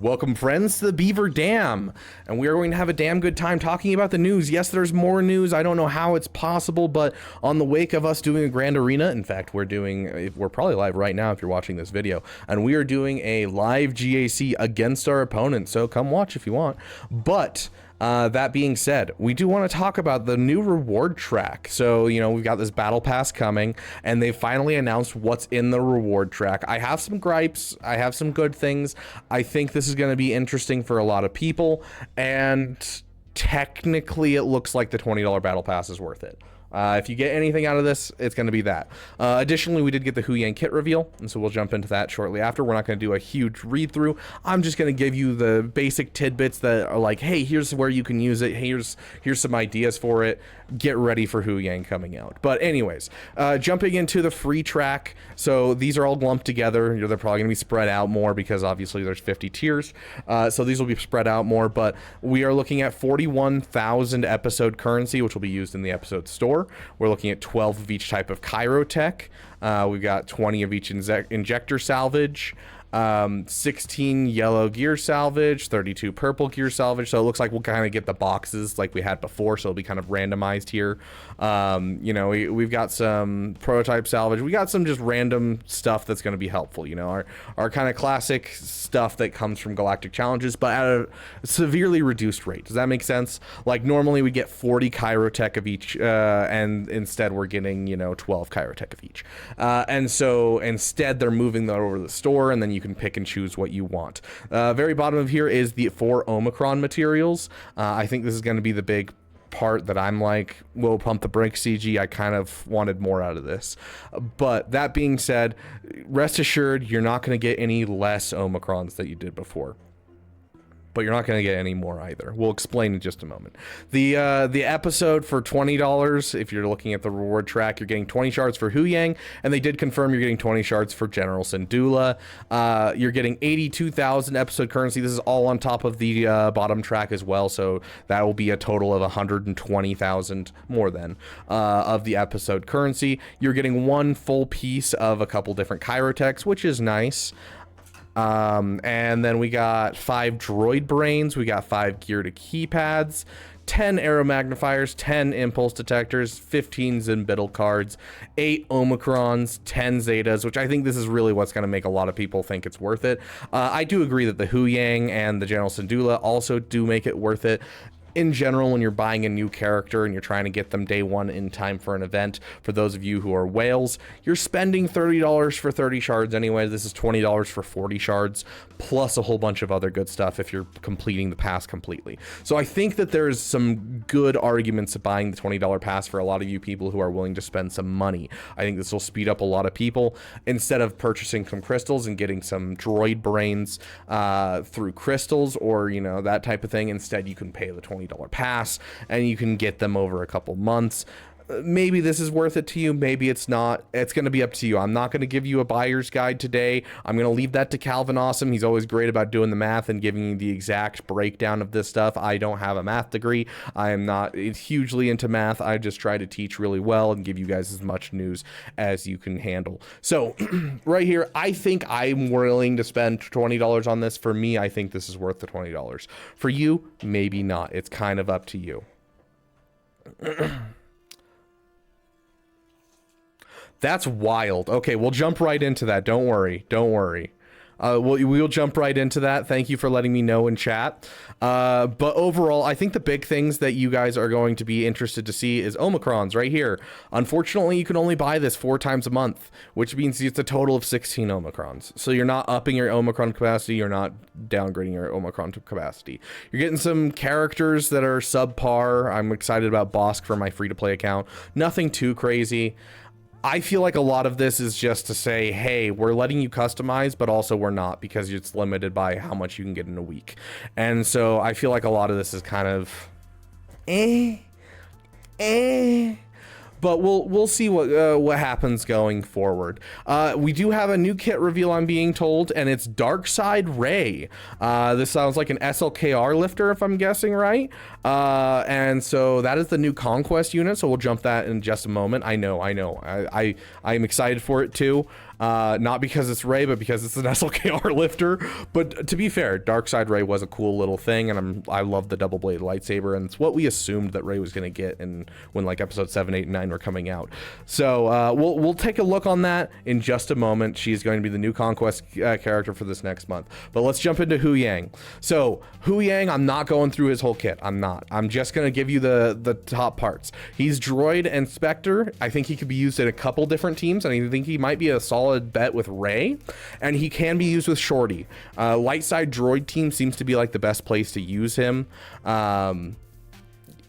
Welcome, friends, to the Beaver Dam, and we are going to have a damn good time talking about the news. Yes, there's more news. I don't know how it's possible, but on the wake of us doing a grand arena, in fact, we're probably live right now if you're watching this video, and we are doing a live GAC against our opponent, so come watch if you want. But that being said, we do want to talk about the new reward track. So, you know, we've got this battle pass coming, and they finally announced what's in the reward track. I have some gripes. I have some good things. I think this is going to be interesting for a lot of people, and technically it looks like the $20 battle pass is worth it. If you get anything out of this, it's going to be that. Additionally, we did get the Huyang kit reveal, and so we'll jump into that shortly after. We're not going to do a huge read-through. I'm just going to give you the basic tidbits that are like, hey, here's where you can use it. Here's some ideas for it. Get ready for Huyang coming out. But anyways, jumping into the free track. So these are all lumped together. They're probably going to be spread out more because obviously there's 50 tiers. So these will be spread out more, but we are looking at 41,000 episode currency, which will be used in the episode store. We're looking at 12 of each type of Chirotech. We've got 20 of each injector salvage, 16 yellow gear salvage, 32 purple gear salvage. So it looks like we'll kind of get the boxes like we had before, so it'll be kind of randomized here. You know, we've got some prototype salvage. We got some just random stuff that's going to be helpful. You know, our kind of classic stuff that comes from Galactic Challenges, but at a severely reduced rate. Does that make sense? Like normally we get 40 Chirotech of each, and instead we're getting, you know, 12 Chirotech of each. And so instead they're moving that over to the store, and then you can pick and choose what you want. Very bottom of here is the 4 Omicron materials. I think this is going to be the big part that I'm like, we'll pump the brakes, CG. I kind of wanted more out of this. But that being said, rest assured, you're not going to get any less Omicrons that you did before. But you're not going to get any more either. We'll explain in just a moment. The episode for $20, if you're looking at the reward track, you're getting 20 shards for Huyang, and they did confirm you're getting 20 shards for General Syndulla. You're getting 82,000 episode currency. This is all on top of the bottom track as well, so that will be a total of 120,000 more than of the episode currency. You're getting one full piece of a couple different Chirotechs, which is nice. And then we got 5 droid brains, we got 5 gear to keypads, 10 arrow magnifiers, 10 impulse detectors, 15 Zimbiddle cards, 8 Omicrons, 10 Zetas, which I think this is really what's going to make a lot of people think it's worth it. I do agree that the Huyang and the General Syndulla also do make it worth it. In general, when you're buying a new character and you're trying to get them day one in time for an event, for those of you who are whales, you're spending $30 for 30 shards anyway. This is $20 for 40 shards, plus a whole bunch of other good stuff if you're completing the pass completely. So I think that there's some good arguments to buying the $20 pass for a lot of you people who are willing to spend some money. I think this will speed up a lot of people. Instead of purchasing some crystals and getting some droid brains through crystals or, you know, that type of thing, instead you can pay the $20 pass and you can get them over a couple months. Maybe this is worth it to you, maybe it's not. It's going to be up to you. I'm not going to give you a buyer's guide today. I'm going to leave that to Calvin Awesome. He's always great about doing the math and giving you the exact breakdown of this stuff. I don't have a math degree. I am not hugely into math. I just try to teach really well and give you guys as much news as you can handle. So right here, I think I'm willing to spend $20 on this. For me, I think this is worth the $20. For you, maybe not. It's kind of up to you. That's wild. Okay, we'll jump right into that. Don't worry. Don't worry. We'll jump right into that. Thank you for letting me know in chat. But overall, I think the big things that you guys are going to be interested to see is Omicrons right here. Unfortunately, you can only buy this 4 times a month, which means it's a total of 16 Omicrons. So you're not upping your Omicron capacity. You're not downgrading your Omicron capacity. You're getting some characters that are subpar. I'm excited about Bosk for my free-to-play account. Nothing too crazy. I feel like a lot of this is just to say, hey, we're letting you customize, but also we're not, because it's limited by how much you can get in a week. And so I feel like a lot of this is kind of but we'll see what happens going forward. We do have a new kit reveal, I'm being told, and it's Dark Side Ray. This sounds like an SLKR lifter, if I'm guessing right. And so that is the new Conquest unit, so we'll jump that in just a moment. I know. I'm excited for it too. Not because it's Ray, but because it's an SLKR lifter. But to be fair, Darkside Ray was a cool little thing, and I love the double blade lightsaber, and it's what we assumed that Ray was going to get when like episode 7, 8, and 9 were coming out. So we'll take a look on that in just a moment. She's going to be the new Conquest character for this next month. But let's jump into Huyang. So Huyang, I'm not going through his whole kit. I'm not. I'm just going to give you the top parts. He's Droid and Spectre. I think he could be used in a couple different teams, and I think he might be a solid bet with Ray, and he can be used with Shorty. Light side droid team seems to be like the best place to use him.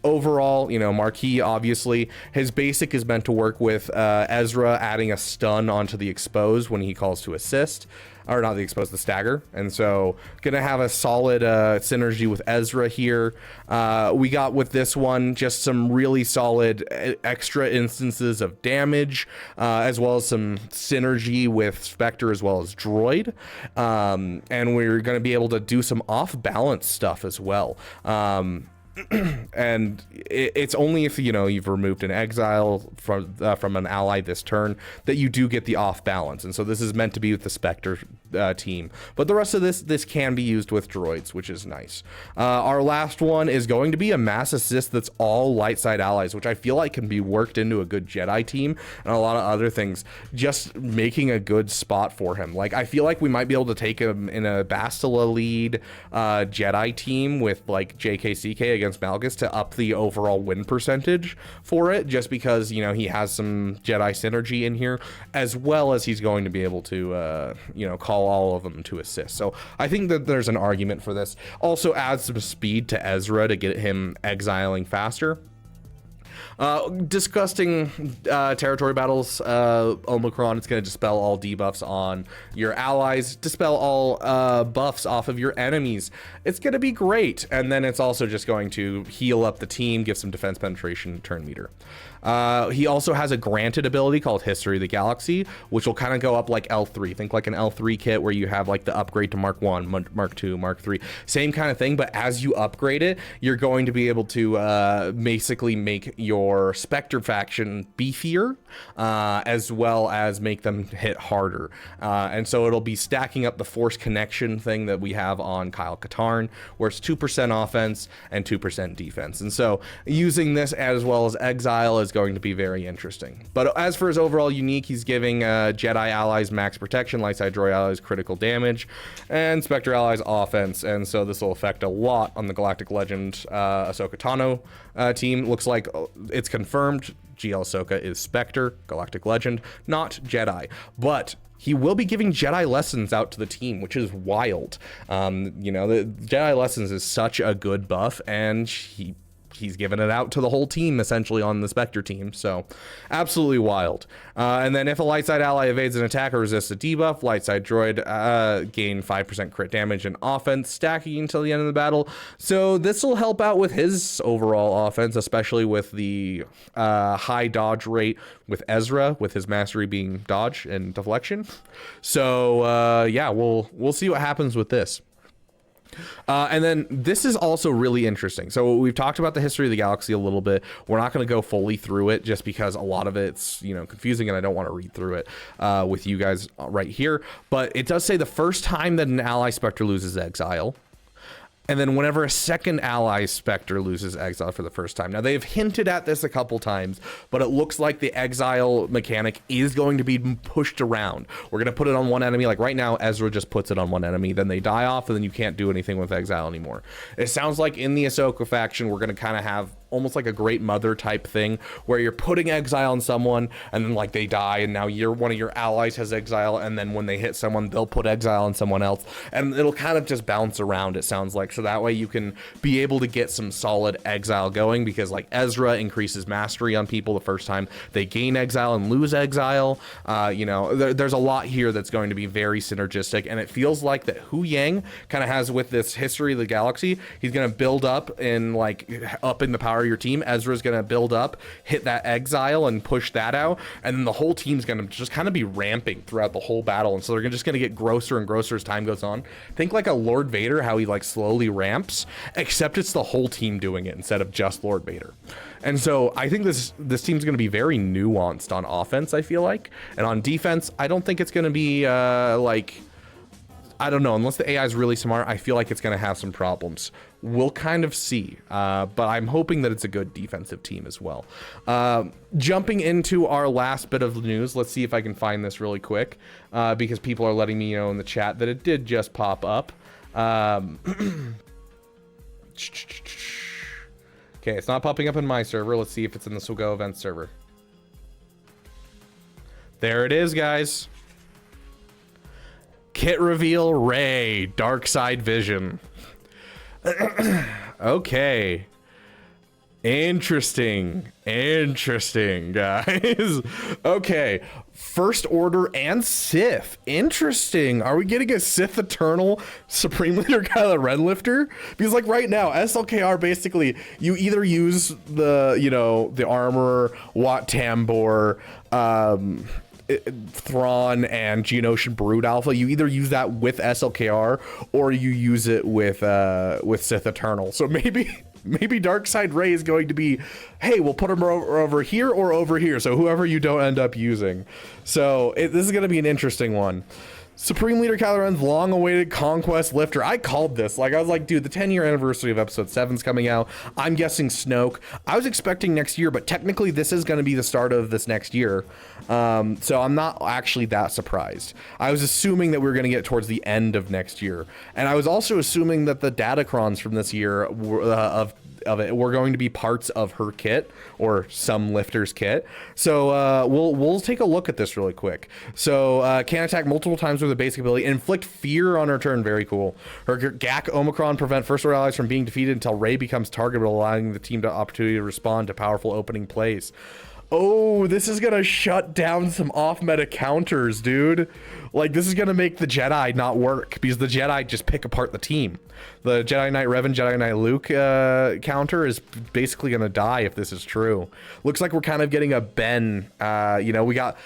Overall, you know, Marquis, obviously, his basic is meant to work with Ezra adding a stun onto the exposed when he calls to assist. Or not the exposed, the stagger. And so gonna have a solid synergy with Ezra here. We got with this one just some really solid extra instances of damage, as well as some synergy with Spectre as well as Droid. And we're gonna be able to do some off balance stuff as well. And it's only if, you know, you've removed an exile from an ally this turn that you do get the off balance. And so this is meant to be with the Spectre team, but the rest of this can be used with droids, which is nice. Our last one is going to be a mass assist that's all light side allies, which I feel like can be worked into a good Jedi team and a lot of other things, just making a good spot for him. Like, I feel like we might be able to take him in a Bastila lead Jedi team with like JKCK against Malgus to up the overall win percentage for it, just because, you know, he has some Jedi synergy in here, as well as he's going to be able to you know, call all of them to assist. So I think that there's an argument for this. Also adds some speed to Ezra to get him exiling faster. Disgusting territory battles. Omicron, it's going to dispel all debuffs on your allies, dispel all buffs off of your enemies. It's going to be great. And then it's also just going to heal up the team, give some defense penetration, turn meter. He also has a granted ability called History of the Galaxy, which will kind of go up like L3. Think like an L3 kit where you have like the upgrade to Mark 1, Mark 2, Mark 3. Same kind of thing, but as you upgrade it, you're going to be able to basically make your Spectre faction beefier, as well as make them hit harder. And so it'll be stacking up the Force Connection thing that we have on Kyle Katarn, where it's 2% offense and 2% defense. And so using this as well as Exile is going to be very interesting. But as for his overall unique, he's giving Jedi allies max protection, light side droid allies critical damage, and Spectre allies offense. And so this will affect a lot on the Galactic Legend Ahsoka Tano team. Looks like it's confirmed GL Ahsoka is Spectre, Galactic Legend, not Jedi. But he will be giving Jedi lessons out to the team, which is wild. You know, the Jedi lessons is such a good buff, and he's given it out to the whole team essentially on the Spectre team. So absolutely wild. And then if a light side ally evades an attack or resists a debuff, light side droid gain 5% crit damage and offense, stacking until the end of the battle. So this will help out with his overall offense, especially with the high dodge rate with Ezra, with his mastery being dodge and deflection. So yeah, we'll see what happens with this. And then this is also really interesting. So we've talked about the history of the galaxy a little bit. We're not going to go fully through it just because a lot of it's, you know, confusing and I don't want to read through it with you guys right here. But it does say the first time that an ally Spectre loses exile, and then whenever a second ally Spectre loses exile for the first time. Now, they've hinted at this a couple times, but it looks like the exile mechanic is going to be pushed around. We're going to put it on one enemy. Like right now, Ezra just puts it on one enemy, then they die off, and then you can't do anything with exile anymore. It sounds like in the Ahsoka faction, we're going to kind of have almost like a Great Mother type thing where you're putting exile on someone and then like they die and now one of your allies has exile, and then when they hit someone they'll put exile on someone else, and it'll kind of just bounce around, it sounds like. So that way you can be able to get some solid exile going, because like Ezra increases mastery on people the first time they gain exile and lose exile. You know, there's a lot here that's going to be very synergistic, and it feels like that Huyang kind of has with this history of the galaxy, he's going to build up in the power power your team. Ezra's going to build up, hit that exile, and push that out. And then the whole team's going to just kind of be ramping throughout the whole battle. And so they're just going to get grosser and grosser as time goes on. Think like a Lord Vader, how he like slowly ramps, except it's the whole team doing it instead of just Lord Vader. And so I think this team's going to be very nuanced on offense, I feel like. And on defense, I don't think it's going to be like... I don't know, unless the AI is really smart, I feel like it's going to have some problems. We'll kind of see, but I'm hoping that it's a good defensive team as well. Jumping into our last bit of news, let's see if I can find this really quick, because people are letting me know in the chat that it did just pop up. Okay, it's not popping up in my server. Let's see if it's in the SWGO event server. There it is, guys. Kit reveal Rey, Dark Side Vision. Okay. Interesting, guys. Okay, First Order and Sith. Interesting. Are we getting a Sith Eternal Supreme Leader Kylo Ren lifter? Because like right now, SLKR basically, you either use the, you know, the Armorer, Wat Tambor, Thrawn and Geonosian Brood Alpha. You either use that with SLKR or you use it with Sith Eternal. So maybe Darkseid Rey is going to be, hey, we'll put him over here or over here. So whoever you don't end up using. So this is going to be an interesting one. Supreme Leader Kylo Ren's long-awaited Conquest Lifter. I called this. Like, I was like, dude, the 10-year anniversary of Episode 7's coming out. I'm guessing Snoke. I was expecting next year, but technically this is going to be the start of this next year. So I'm not actually that surprised. I was assuming that we were going to get towards the end of next year. And I was also assuming that the Datacrons from this year of it were going to be parts of her kit or some lifter's kit. So we'll take a look at this really quick. So can attack multiple times with a basic ability, inflict fear on her turn. Very cool. Her GAC Omicron prevent first order allies from being defeated until Rey becomes targetable, allowing the team the opportunity to respond to powerful opening plays. Oh, this is gonna shut down some off-meta counters, dude. Like, this is gonna make the Jedi not work because the Jedi just pick apart the team. The Jedi Knight Revan, Jedi Knight Luke counter is basically gonna die if this is true. Looks like we're kind of getting a Ben. You know, we got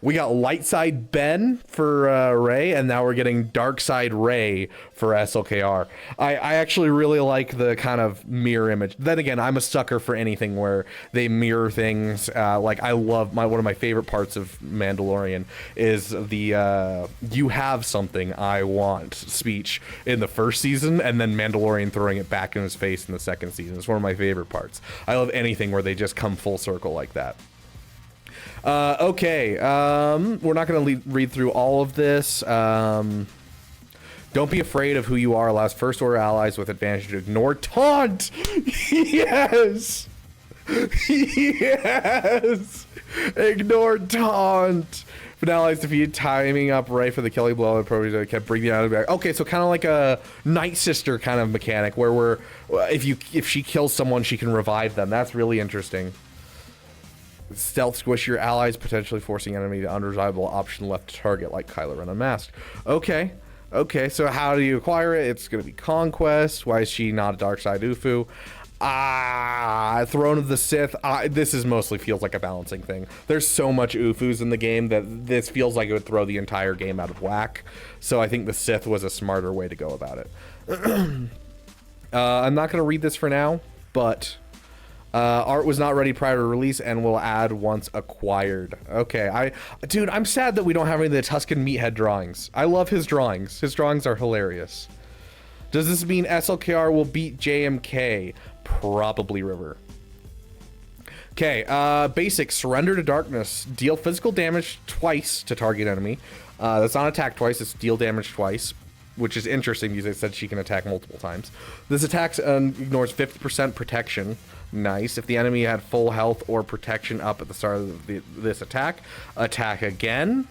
we got light side Ben for Rey, and now we're getting dark side Rey for SLKR. I actually really like the kind of mirror image. Then again, I'm a sucker for anything where they mirror things. Like, I love one of my favorite parts of Mandalorian is the you have something I want speech in the first season, and then Mandalorian throwing it back in his face in the second season. It's one of my favorite parts. I love anything where they just come full circle like that. Okay, we're not going to read through all of this. Don't be afraid of who you are. Allows first order allies with advantage to ignore taunt. Yes. Yes. Ignore taunt. But allies defeated, timing up right for the killing blow. Probably kept bringing out of back. Okay, so kind of like a Night Sister kind of mechanic where if she kills someone, she can revive them. That's really interesting. Stealth squish your allies, potentially forcing enemy to undesirable option left to target, like Kylo Ren Unmasked. Okay. Okay, so how do you acquire it? It's going to be Conquest. Why is she not a Dark Side Ufu? Throne of the Sith. This is mostly feels like a balancing thing. There's so much Ufus in the game that this feels like it would throw the entire game out of whack. So I think the Sith was a smarter way to go about it. I'm not going to read this for now, but art was not ready prior to release and will add once acquired. Okay, dude, I'm sad that we don't have any of the Tusken Meathead drawings. I love his drawings. His drawings are hilarious. Does this mean SLKR will beat JMK? Probably River. Okay, basic, surrender to darkness. Deal physical damage twice to target enemy. That's not attack twice, it's deal damage twice, which is interesting because it said she can attack multiple times. This attack ignores 50% protection. Nice. If the enemy had full health or protection up at the start of this attack, attack again.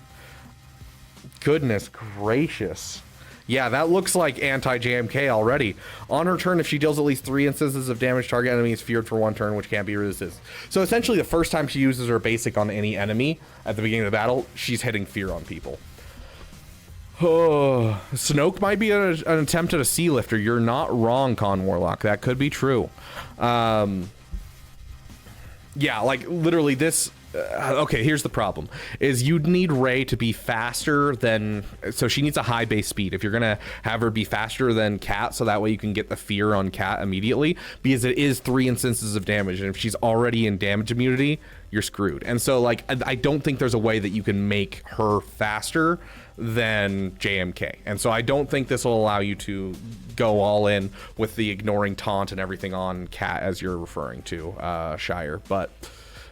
Goodness gracious. Yeah, that looks like anti-JMK already. On her turn, if she deals at least 3 instances of damage, target enemy is feared for 1 turn, which can't be resisted. So essentially, the first time she uses her basic on any enemy at the beginning of the battle, she's hitting fear on people. Oh, Snoke might be an attempt at a sea lifter. You're not wrong, Con Warlock. That could be true. Yeah, like literally this. Okay, here's the problem: is you'd need Rey to be faster than. So she needs a high base speed if you're gonna have her be faster than Cat, so that way you can get the fear on Cat immediately, because it is 3 instances of damage, and if she's already in damage immunity, you're screwed. And so like I don't think there's a way that you can make her faster than JMK, and so I don't think this will allow you to go all in with the ignoring taunt and everything on Cat as you're referring to, Shire, but.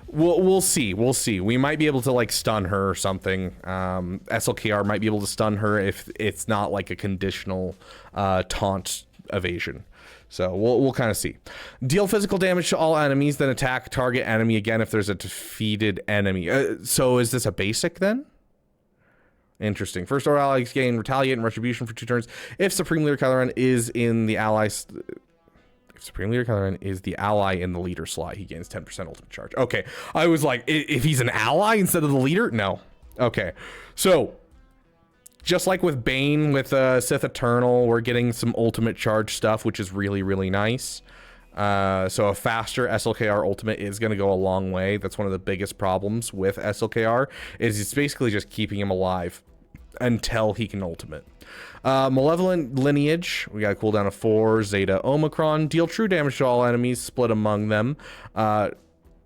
We'll see. We might be able to like stun her or something. SLKR might be able to stun her if it's not like a conditional taunt evasion. So we'll kind of see. Deal physical damage to all enemies, then attack target enemy again if there's a defeated enemy. So is this a basic then? Interesting. First order allies gain retaliate and retribution for 2 turns. If Supreme Leader Kylo Ren is in the allies. If Supreme Leader Kylo Ren is the ally in the leader slot, he gains 10% ultimate charge. Okay, I was like, if he's an ally instead of the leader? No. Okay, so just like with Bane, with Sith Eternal, we're getting some ultimate charge stuff, which is really, really nice. So a faster SLKR ultimate is going to go a long way. That's one of the biggest problems with SLKR, is it's basically just keeping him alive until he can ultimate. Malevolent Lineage, we got a cooldown of 4. Zeta Omicron, deal true damage to all enemies, split among them.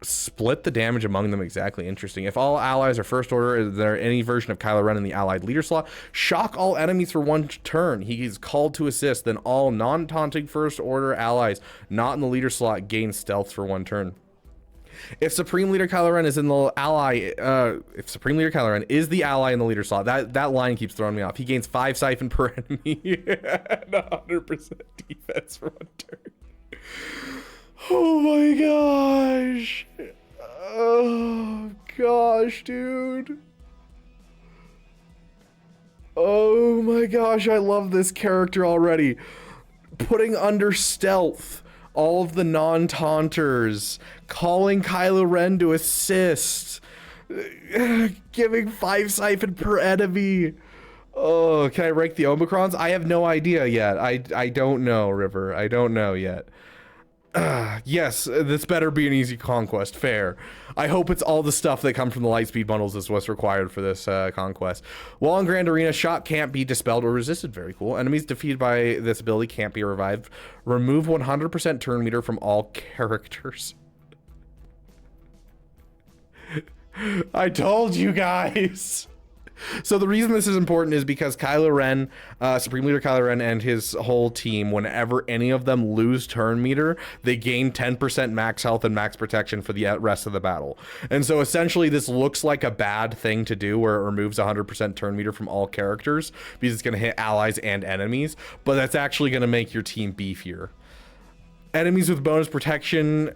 Split the damage among them, exactly. Interesting. If all allies are first order, is there any version of Kylo Ren in the allied leader slot? Shock all enemies for 1 turn. He is called to assist. Then all non-taunting first order allies not in the leader slot gain stealth for 1 turn. If Supreme Leader Kylo Ren is in the ally, if Supreme Leader Kylo Ren is the ally in the leader slot, that line keeps throwing me off. He gains 5 siphon per enemy and 100% defense for 1 turn. Oh my gosh. Oh gosh, dude. Oh my gosh, I love this character already. Putting under stealth all of the non-taunters, calling Kylo Ren to assist, giving 5 siphon per enemy. Oh, can I rank the Omicrons? I have no idea yet. I don't know, River. I don't know yet. Yes, this better be an easy conquest. Fair. I hope it's all the stuff that come from the Lightspeed bundles is what's required for this conquest. While in Grand Arena, shock can't be dispelled or resisted. Very cool. Enemies defeated by this ability can't be revived. Remove 100% turn meter from all characters. I told you guys. So the reason this is important is because Kylo Ren, Supreme Leader Kylo Ren and his whole team, whenever any of them lose turn meter, they gain 10% max health and max protection for the rest of the battle. And so essentially this looks like a bad thing to do where it removes 100% turn meter from all characters because it's going to hit allies and enemies, but that's actually going to make your team beefier. Enemies with bonus protection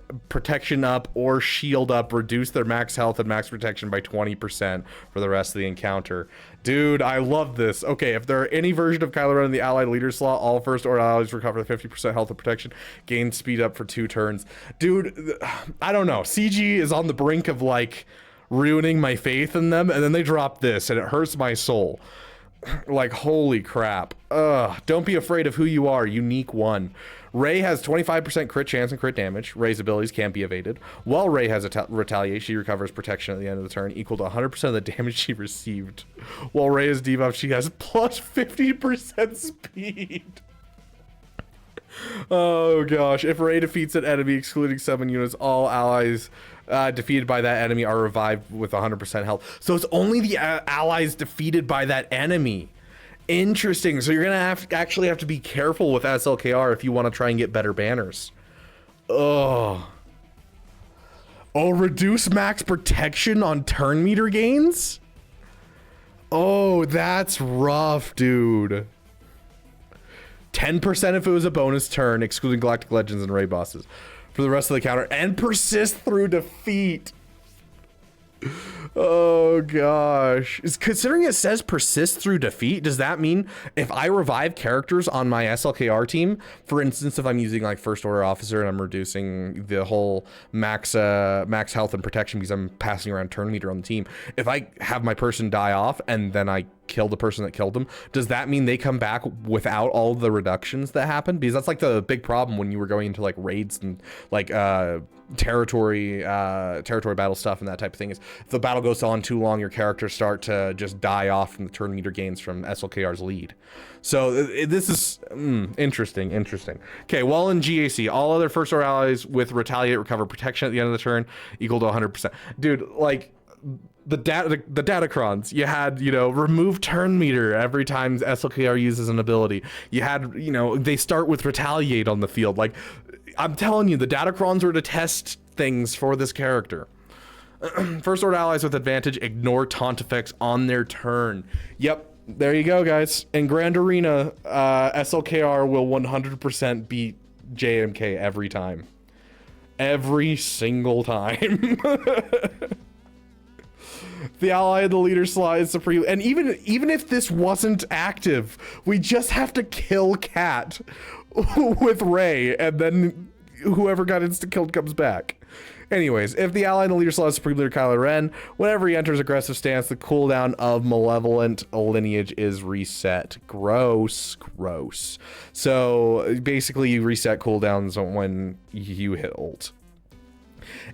up, or shield up reduce their max health and max protection by 20% for the rest of the encounter. Dude, I love this. Okay, if there are any version of Kylo Ren in the allied leader slot, all first order allies recover 50% health and protection, gain speed up for 2 turns. Dude, I don't know. CG is on the brink of like ruining my faith in them, and then they drop this and it hurts my soul. Like, holy crap. Don't be afraid of who you are, unique one. Rey has 25% crit chance and crit damage. Rey's abilities can't be evaded. While Rey has a retaliate, she recovers protection at the end of the turn equal to 100% of the damage she received. While Rey is debuffed, she has plus 50% speed. Oh gosh. If Rey defeats an enemy excluding 7 units, all allies defeated by that enemy are revived with 100% health. So it's only the allies defeated by that enemy. Interesting. So you're gonna actually have to be careful with SLKR if you want to try and get better banners. Oh, reduce max protection on turn meter gains? Oh, that's rough, dude. 10% if it was a bonus turn, excluding Galactic Legends and Raid bosses, for the rest of the counter, and persist through defeat. Oh gosh. Considering it says persist through defeat, does that mean if I revive characters on my SLKR team, for instance, if I'm using like first order officer and I'm reducing the whole max health and protection because I'm passing around turn meter on the team, if I have my person die off and then I kill the person that killed them, does that mean they come back without all the reductions that happened? Because that's like the big problem when you were going into like raids and like territory battle stuff and that type of thing, is if the battle goes on too long, your characters start to just die off from the turn meter gains from SLKR's lead. So this is interesting. Okay, well, in GAC, all other first order allies with retaliate recover protection at the end of the turn equal to 100%. Dude, like the datacrons, you had, you know, remove turn meter every time SLKR uses an ability. You had, you know, they start with retaliate on the field. Like, I'm telling you, the datacrons were to test things for this character. First order allies with advantage ignore taunt effects on their turn. Yep, there you go, guys. In Grand Arena, SLKR will 100% beat JMK every time. Every single time. The ally of the leader slot is supreme, and even if this wasn't active, we just have to kill Cat with Ray, and then whoever got insta killed comes back. Anyways, if the ally in the leader slot is Supreme Leader Kylo Ren, whenever he enters aggressive stance, the cooldown of Malevolent Lineage is reset. Gross. So basically, you reset cooldowns when you hit ult.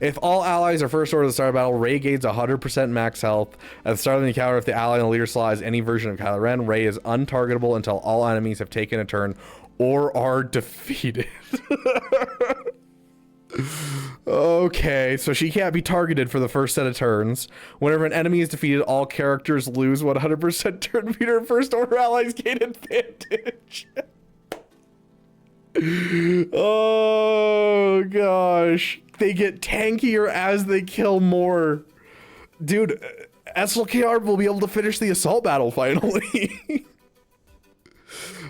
If all allies are first order at the start of battle, Ray gains 100% max health. At the start of the encounter, if the ally in the leader slot is any version of Kylo Ren, Ray is untargetable until all enemies have taken a turn or are defeated. Okay, so she can't be targeted for the first set of turns. Whenever an enemy is defeated, all characters lose 100% turn meter. First order allies gain advantage. Oh gosh, they get tankier as they kill more. Dude, SLKR will be able to finish the assault battle finally.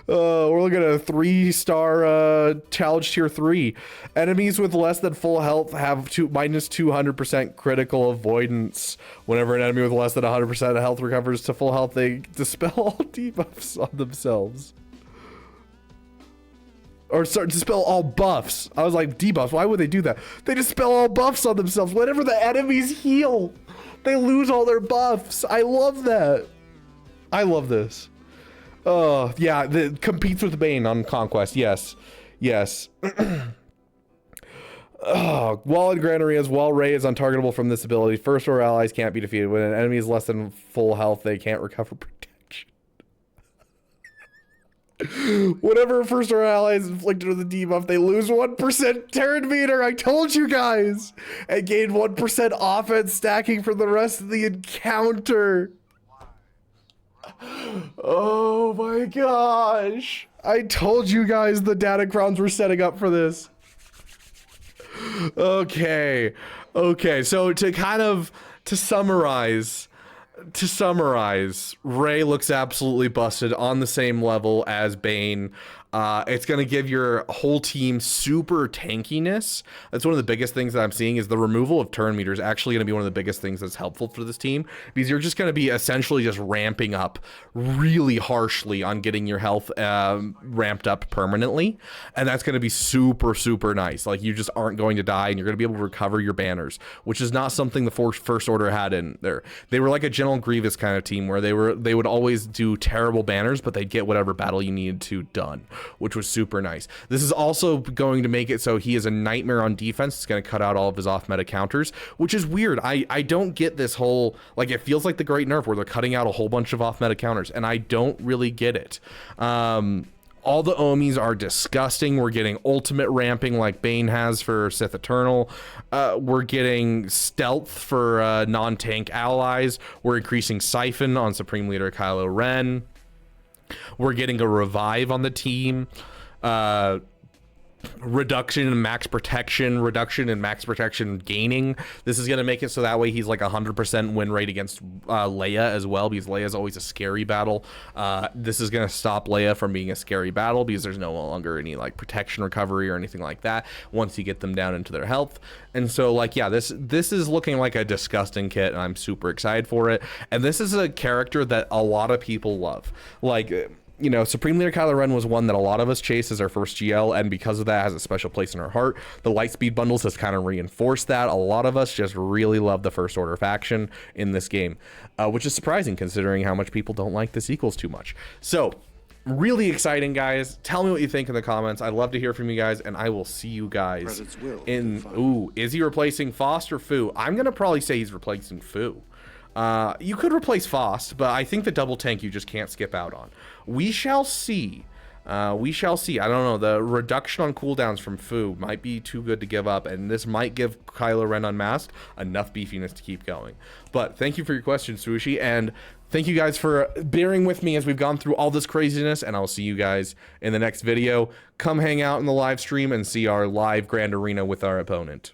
We're looking at a 3-star challenge tier 3. Enemies with less than full health have minus 200% critical avoidance. Whenever an enemy with less than 100% of health recovers to full health, they dispel all debuffs on themselves. Or start to dispel all buffs. I was like, debuffs, why would they do that? They dispel all buffs on themselves. Whenever the enemies heal, they lose all their buffs. I love that. I love this. Oh, yeah, competes with Bane on Conquest. Yes. Oh, while in Grand Arenas, while Ray is untargetable from this ability, first order allies can't be defeated. When an enemy is less than full health, they can't recover protection. Whenever a first order ally is inflicted with a debuff, they lose 1% turn meter. I told you guys. And gain 1% offense stacking for the rest of the encounter. Oh my gosh. I told you guys the datacrons were setting up for this. Okay, so to summarize, Ray looks absolutely busted, on the same level as Bane. It's going to give your whole team super tankiness. That's one of the biggest things that I'm seeing, is the removal of turn meter is actually going to be one of the biggest things that's helpful for this team, because you're just going to be essentially just ramping up really harshly on getting your health ramped up permanently. And that's going to be super nice. Like, you just aren't going to die, and you're going to be able to recover your banners, which is not something the first order had in there. They were like a General Grievous kind of team, where they would always do terrible banners, but they'd get whatever battle you needed to done, which was super nice. This is also going to make it so he is a nightmare on defense. It's going to cut out all of his off-meta counters, which is weird. I don't get this whole, like, it feels like the Great Nerf where they're cutting out a whole bunch of off-meta counters, and I don't really get it. All the Omis are disgusting. We're getting ultimate ramping like Bane has for Sith Eternal. We're getting stealth for non-tank allies. We're increasing Siphon on Supreme Leader Kylo Ren. We're getting a revive on the team. reduction in max protection, reduction in max protection gaining. This is going to make it so that way he's like 100% win rate against Leia as well, because Leia is always a scary battle. This is going to stop Leia from being a scary battle because there's no longer any like protection recovery or anything like that once you get them down into their health. And so like, yeah, this is looking like a disgusting kit, and I'm super excited for it. And this is a character that a lot of people love. Like, you know, Supreme Leader Kylo Ren was one that a lot of us chased as our first GL, and because of that has a special place in our heart. The Lightspeed bundles has kind of reinforced that. A lot of us just really love the First Order faction in this game, which is surprising considering how much people don't like the sequels too much. So really exciting, guys. Tell me what you think in the comments. I'd love to hear from you guys, and I will see you guys in... Ooh, is he replacing Faust or Fu? I'm gonna probably say he's replacing Fu. You could replace Faust, but I think the double tank you just can't skip out on. We shall see. We shall see. I don't know. The reduction on cooldowns from Fu might be too good to give up, and this might give Kylo Ren Unmasked enough beefiness to keep going. But thank you for your question, Swooshi, and thank you guys for bearing with me as we've gone through all this craziness, and I'll see you guys in the next video. Come hang out in the live stream and see our live Grand Arena with our opponent.